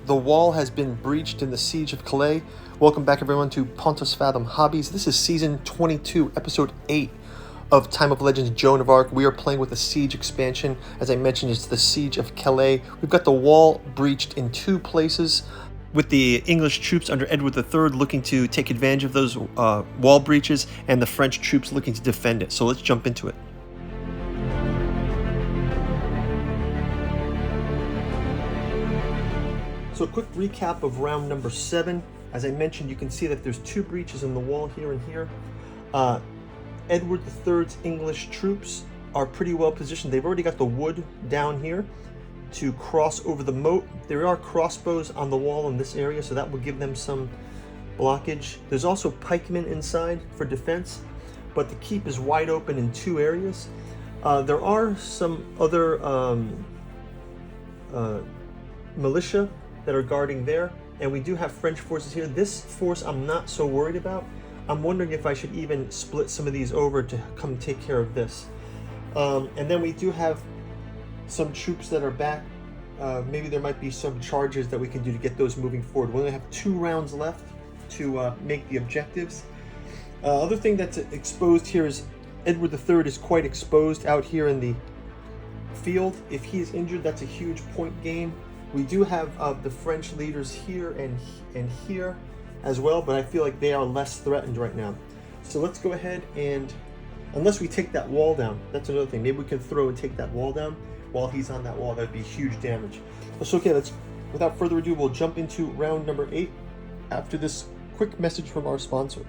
The wall has been breached in the Siege of Calais. Welcome back, everyone, to Pontus Fathom Hobbies. This is Season 22, Episode 8 of Time of Legends Joan of Arc. We are playing with the Siege expansion. As I mentioned, it's the Siege of Calais. We've got the wall breached in two places, with the English troops under Edward III looking to take advantage of those wall breaches, and the French troops looking to defend it. So let's jump into it. So a quick recap of round number 7. As I mentioned, you can see that there's two breaches in the wall here and here. Edward III's English troops are pretty well positioned. They've already got the wood down here to cross over the moat. There are crossbows on the wall in this area, so that will give them some blockage. There's also pikemen inside for defense, but the keep is wide open in two areas. There are some other militia that are guarding there, and we do have French forces here. This force I'm not so worried about. I'm wondering if I should even split some of these over to come take care of this. And then we do have some troops that are back. Maybe there might be some charges that we can do to get those moving forward. We only have 2 rounds left to make the objectives. Other thing that's exposed here is Edward III is quite exposed out here in the field. If he is injured, that's a huge point gain. We do have the French leaders here and here as well, but I feel like they are less threatened right now. So let's go ahead and, unless we take that wall down, that's another thing. Maybe we can throw and take that wall down while he's on that wall. That would be huge damage. So okay, without further ado, we'll jump into round number 8 after this quick message from our sponsor.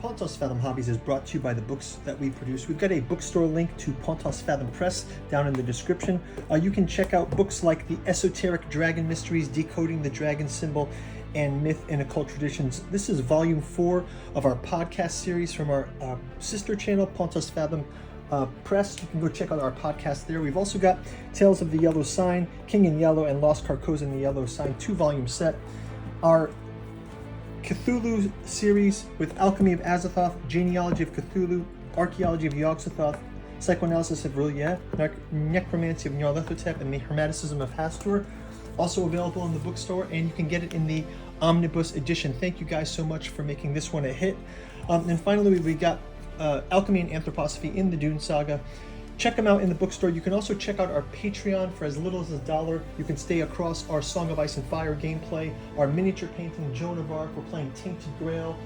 Pontus Fathom Hobbies is brought to you by the books that we produce. We've got a bookstore link to Pontus Fathom Press down in the description. You can check out books like The Esoteric Dragon Mysteries, Decoding the Dragon Symbol, and Myth and Occult Traditions. This is volume 4 of our podcast series from our sister channel, Pontus Fathom Press. You can go check out our podcast there. We've also got Tales of the Yellow Sign, King in Yellow, and Lost Carcosa in the Yellow Sign, 2-volume set. Our Cthulhu series with Alchemy of Azathoth, Genealogy of Cthulhu, Archaeology of Yog-Sothoth, Psychoanalysis of Rillier, Necromancy of Nyarlathotep, and the Hermeticism of Hastur. Also available in the bookstore, and you can get it in the omnibus edition. Thank you guys so much for making this one a hit. And finally, we got Alchemy and Anthroposophy in the Dune Saga. Check them out in the bookstore. You can also check out our Patreon for as little as $1. You can stay across our Song of Ice and Fire gameplay, our miniature painting, Joan of Arc. We're playing Tainted Grail,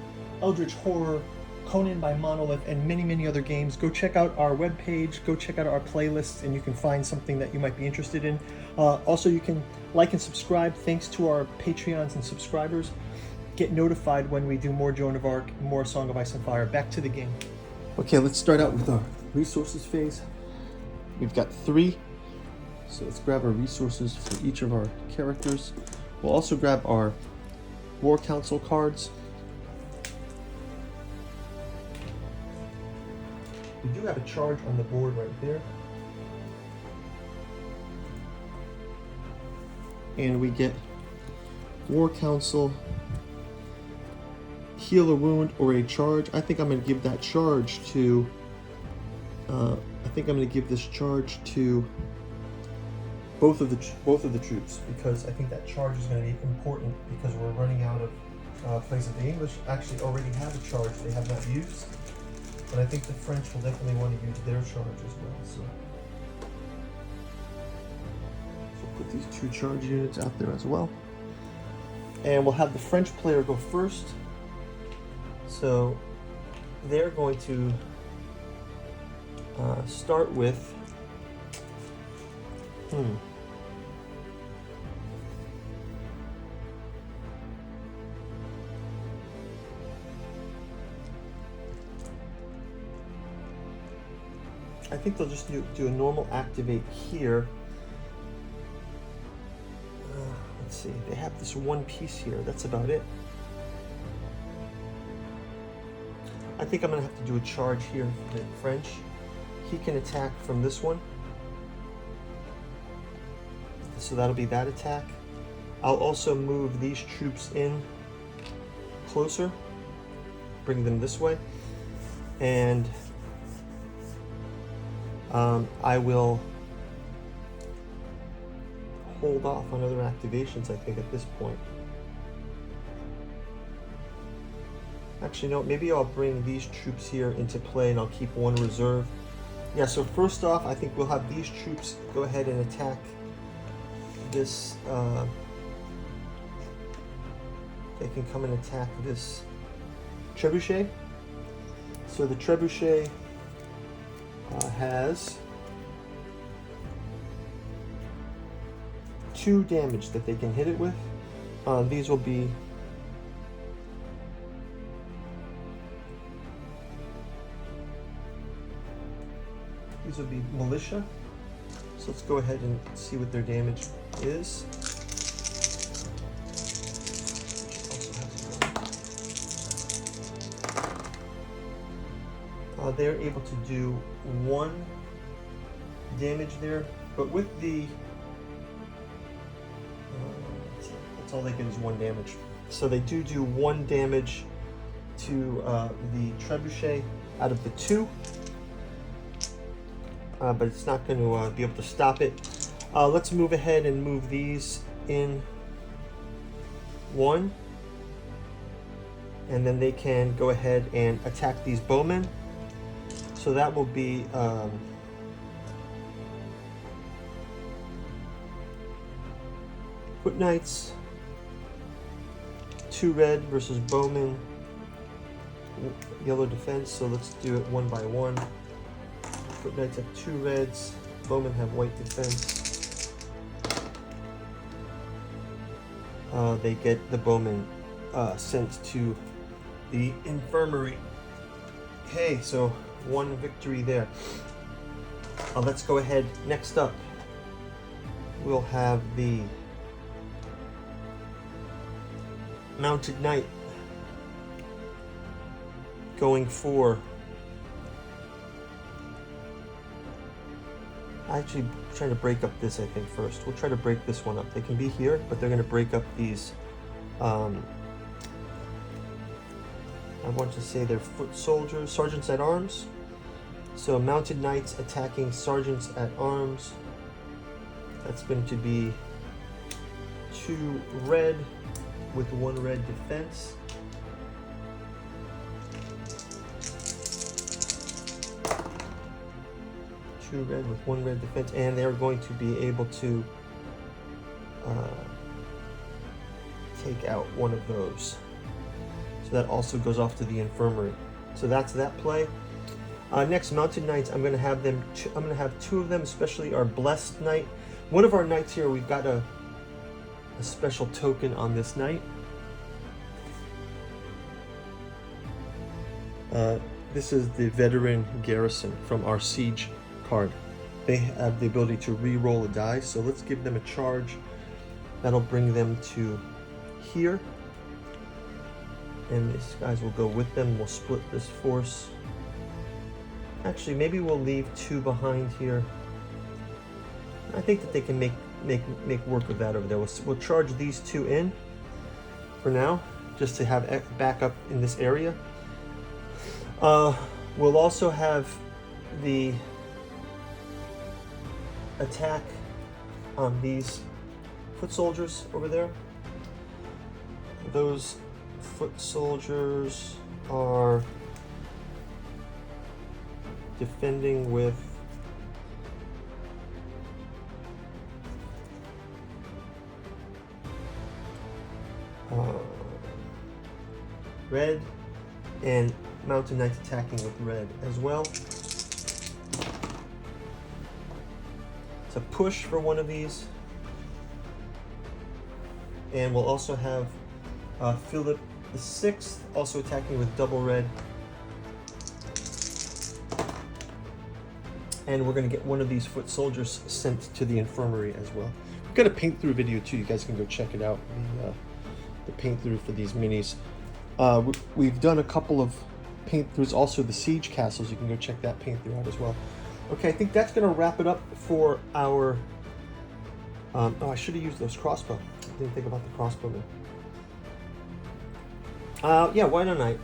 Eldritch Horror, Conan by Monolith, and many, many other games. Go check out our webpage, go check out our playlists, and you can find something that you might be interested in. Also, you can like and subscribe. Thanks to our Patreons and subscribers. Get notified when we do more Joan of Arc, more Song of Ice and Fire. Back to the game. Okay, let's start out with our resources phase. We've got 3, so let's grab our resources for each of our characters. We'll also grab our War Council cards. We do have a charge on the board right there. And we get War Council, heal a wound, or a charge. I think I'm going to give that charge to this charge to both of the troops, because I think that charge is going to be important because we're running out of places. The English actually already have a charge they have not used, but I think the French will definitely want to use their charge as well. So put these 2 charge units out there as well, and we'll have the French player go first. So they're going to start with I think they'll just do a normal activate here. Let's see, they have this one piece here, that's about it. I think I'm going to have to do a charge here for the French. He can attack from this one. So that'll be that attack. I'll also move these troops in closer, bring them this way, and I will hold off on other activations, I think, at this point. Actually, no, maybe I'll bring these troops here into play and I'll keep one reserve. Yeah, so first off, I think we'll have these troops go ahead and attack this. They can come and attack this trebuchet. So the trebuchet has 2 damage that they can hit it with. These will be militia. So let's go ahead and see what their damage is. They're able to do 1 damage there, but with the that's all they get is 1 damage. So they do 1 damage to the trebuchet out of the 2, but it's not going to be able to stop it. Let's move ahead and move these in 1, and then they can go ahead and attack these bowmen. So that will be Foot Knights, 2 red versus bowmen, yellow defense. So let's do it 1 by 1. Foot Knights have 2 reds, bowmen have white defense. They get the bowmen sent to the infirmary. Okay, so 1 victory there. Let's go ahead. Next up, we'll have the Mounted Knight going for. Actually, trying to break up this, I think, first. We'll try to break this one up. They can be here, but they're going to break up these. I want to say they're foot soldiers, sergeants at arms. So Mounted Knights attacking sergeants at arms. That's going to be 2 red with 1 red defense. Two red with 1 red defense, and they're going to be able to take out one of those. So that also goes off to the infirmary. So that's that play. Next, Mounted Knights. I'm going to have them. I'm going to have 2 of them, especially our Blessed Knight. One of our knights here, we've got a special token on this knight. This is the Veteran Garrison from our Siege card. They have the ability to re-roll a die, so let's give them a charge. That'll bring them to here. And these guys will go with them. We'll split this force. Actually, maybe we'll leave 2 behind here. I think that they can make work of that over there. We'll charge these 2 in for now, just to have backup in this area. We'll also have the attack on these foot soldiers over there. Those foot soldiers are defending with red, and Mounted Knights attacking with red as well. It's a push for one of these. And we'll also have Philip VI also attacking with double red. And we're going to get one of these foot soldiers sent to the infirmary as well. We've got a paint through video too. You guys can go check it out. The paint through for these minis. We've done a couple of paint throughs, also the siege castles. You can go check that paint through out as well. Okay, I think that's going to wrap it up for our. Oh, I should have used those crossbow. I didn't think about the crossbowmen. Yeah, why don't I?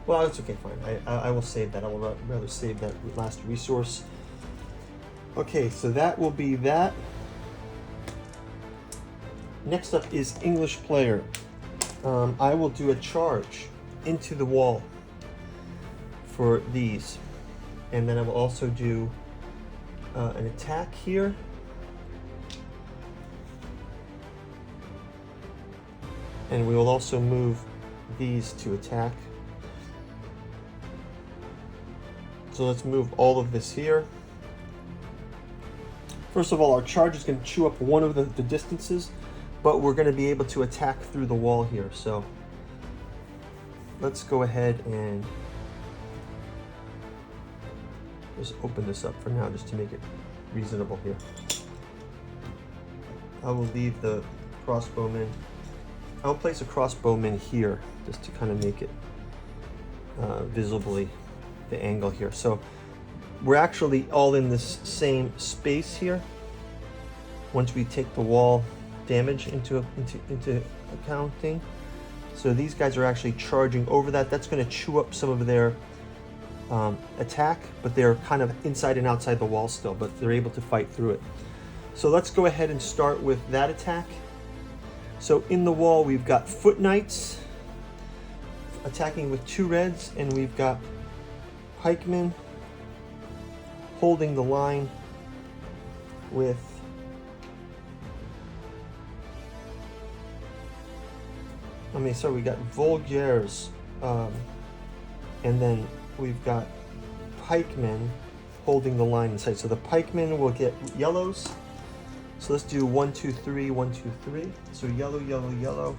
Well, it's okay, fine. I will save that. I will rather save that last resource. Okay, so that will be that. Next up is English player. I will do a charge into the wall for these. And then I will also do an attack here. And we will also move these to attack. So let's move all of this here. First of all, our charge is going to chew up one of the distances, but we're going to be able to attack through the wall here. So let's go ahead and just open this up for now, just to make it reasonable here. I will leave the crossbowman. I'll place a crossbowman here just to kind of make it visibly the angle here. So we're actually all in this same space here. Once we take the wall damage into accounting, so these guys are actually charging over that. That's going to chew up some of their attack, but they're kind of inside and outside the wall still, but they're able to fight through it. So let's go ahead and start with that attack. So in the wall, we've got foot knights attacking with 2 reds, and we've got pikemen holding the line with we got Volgers, and then we've got pikemen holding the line inside. So the pikemen will get yellows. So let's do 1, 2, 3, 1, 2, 3. So yellow, yellow, yellow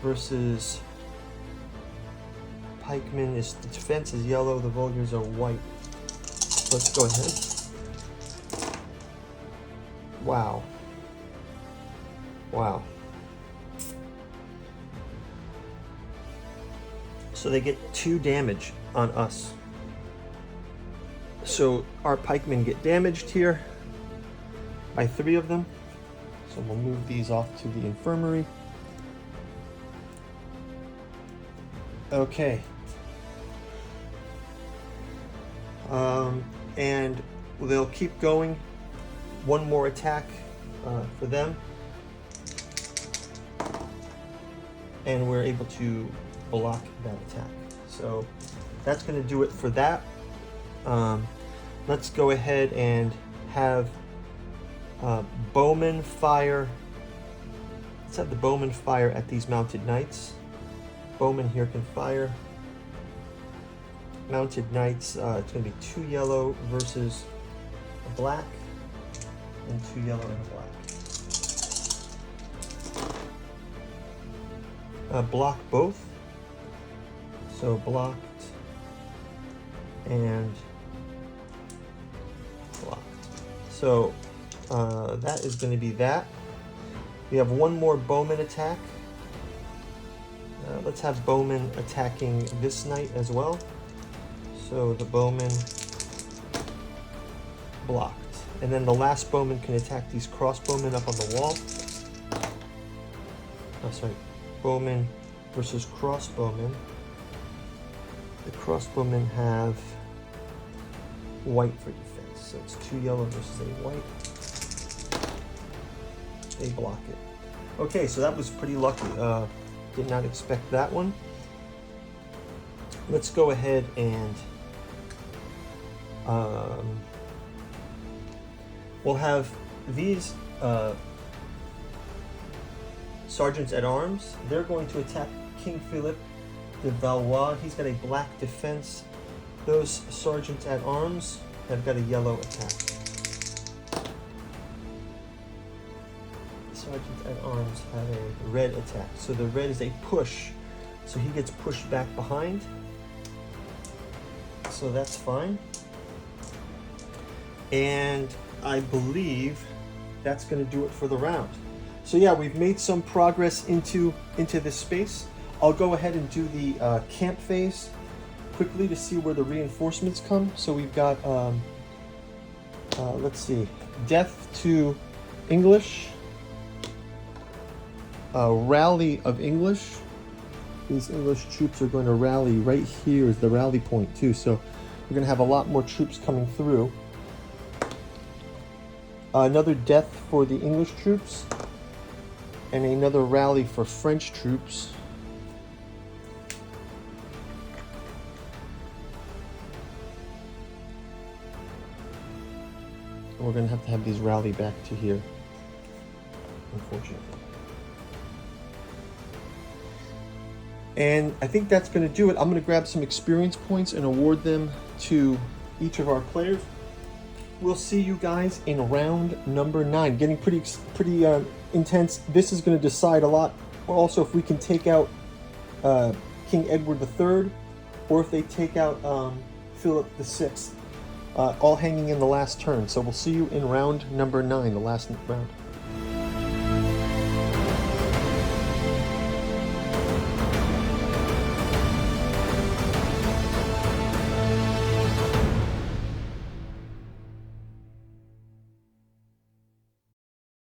versus pikemen. Is the defense is yellow, the Volgers are white. Let's go ahead. Wow. Wow. So they get 2 damage on us. So our pikemen get damaged here by 3 of them. So we'll move these off to the infirmary. Okay. And they'll keep going. 1 more attack for them. And we're able to block that attack. So that's going to do it for that. Let's go ahead and have bowmen fire. Let's have the bowmen fire at these mounted knights. Bowmen here can fire. Mounted knights, it's going to be 2 yellow versus a black, and 2 yellow and a black. Block both. So blocked and blocked. So that is going to be that. We have 1 more bowman attack. Let's have bowman attacking this knight as well. So the bowman blocked. And then the last bowman can attack these crossbowmen up on the wall. Oh, sorry. Bowman versus crossbowmen. The crossbowmen have white for defense. So it's 2 yellow versus a white. They block it. Okay, so that was pretty lucky. Did not expect that one. Let's go ahead and we'll have these sergeants at arms. They're going to attack King Philip de Valois. He's got a black defense. Those sergeants at arms have got a yellow attack. Sergeants at arms have a red attack. So the red is a push. So he gets pushed back behind. So that's fine. And I believe that's going to do it for the round. So yeah, we've made some progress into this space. I'll go ahead and do the camp phase quickly to see where the reinforcements come. So we've got, let's see, death to English, rally of English. These English troops are going to rally. Right here is the rally point too. So we're going to have a lot more troops coming through. Another death for the English troops. and another rally for French troops. We're going to have these rally back to here, unfortunately. And I think that's going to do it. I'm going to grab some experience points and award them to each of our players. We'll see you guys in round number 9. Getting pretty intense. This is going to decide a lot. Also, if we can take out King Edward III, or if they take out Philip VI. All hanging in the last turn. So we'll see you in round number 9, the last round.